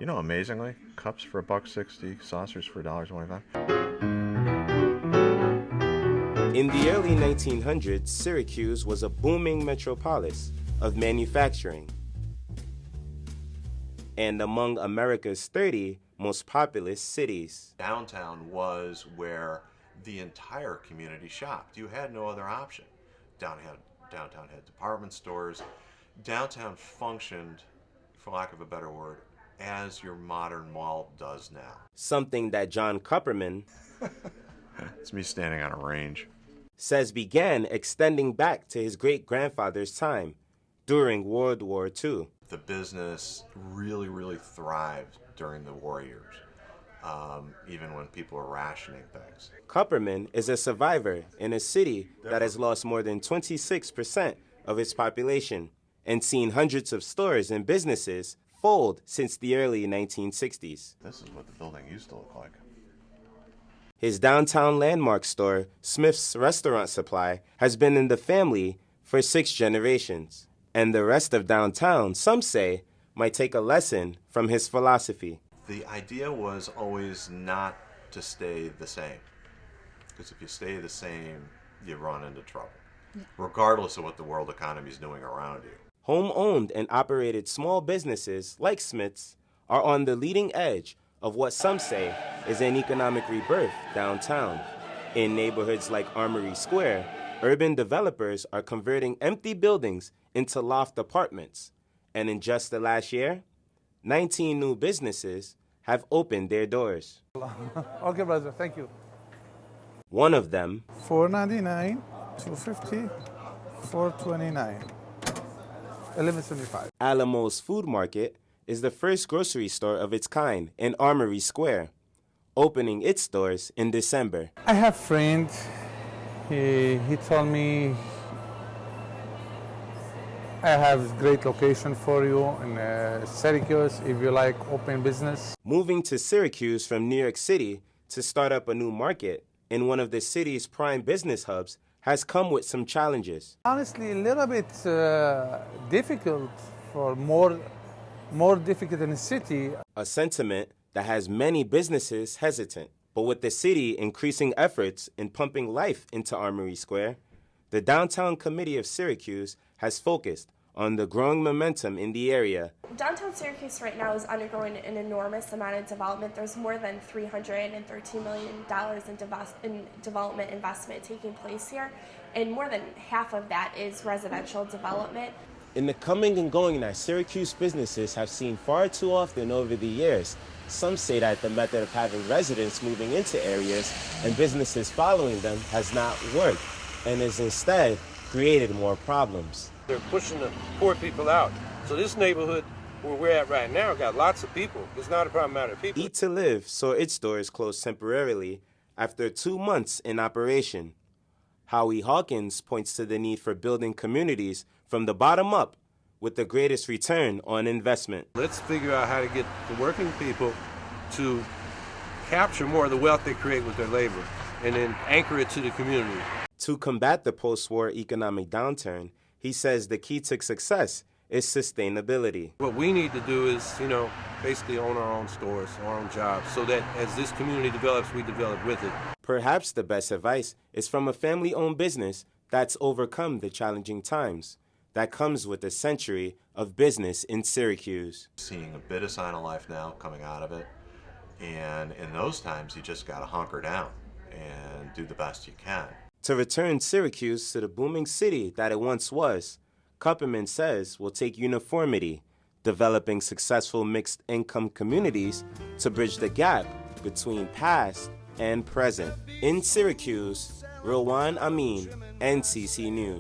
You know, amazingly, cups for $1.60, saucers for $1.25. In the early 1900s, Syracuse was a booming metropolis of manufacturing and among America's 30 most populous cities. Downtown was where the entire community shopped. You had no other option. Downtown had department stores. Downtown functioned, for lack of a better word, as your modern mall does now. Something that John Kupperman It's me standing on a range. says began extending back to his great-grandfather's time during World War II. The business really thrived during the war years, even when people were rationing things. Kupperman is a survivor in a city that has lost more than 26% of its population and seen hundreds of stores and businesses fold since the early 1960s. This is what the building used to look like. His downtown landmark store, Smith's Restaurant Supply, has been in the family for 6 generations. And the rest of downtown, some say, might take a lesson from his philosophy. The idea was always not to stay the same. Because if you stay the same, you run into trouble, regardless of what the world economy is doing around you. Home-owned and operated small businesses like Smith's are on the leading edge of what some say is an economic rebirth downtown. In neighborhoods like Armory Square, urban developers are converting empty buildings into loft apartments. And in just the last year, 19 new businesses have opened their doors. Okay, brother, thank you. One of them, $4.99, $2.50, $4.29, $11.75. Alamo's Food Market, is the first grocery store of its kind in Armory Square, opening its doors in December. I have a friend, he told me I have a great location for you in Syracuse if you like open business. Moving to Syracuse from New York City to start up a new market in one of the city's prime business hubs has come with some challenges. Honestly, a little bit difficult, for more difficult in the city. A sentiment that has many businesses hesitant. But with the city increasing efforts in pumping life into Armory Square, the Downtown Committee of Syracuse has focused on the growing momentum in the area. Downtown Syracuse right now is undergoing an enormous amount of development. There's more than $313 million in development investment taking place here, and more than half of that is residential development. In the coming and going that Syracuse businesses have seen far too often over the years, some say that the method of having residents moving into areas and businesses following them has not worked and has instead created more problems. They're pushing the poor people out. So this neighborhood where we're at right now got lots of people. It's not a problem matter of people. Eat to Live saw its doors closed temporarily after 2 months in operation. Howie Hawkins points to the need for building communities from the bottom up with the greatest return on investment. Let's figure out how to get the working people to capture more of the wealth they create with their labor and then anchor it to the community. To combat the post-war economic downturn, he says the key to success is sustainability. What we need to do is, basically own our own stores, our own jobs, so that as this community develops, we develop with it. Perhaps the best advice is from a family-owned business that's overcome the challenging times that comes with a century of business in Syracuse. Seeing a bit of sign of life now coming out of it, and in those times you just got to hunker down and do the best you can. To return Syracuse to the booming city that it once was, Kupperman says will take uniformity, developing successful mixed-income communities to bridge the gap between past and present. In Syracuse, Rilwan Ameen, NCC News.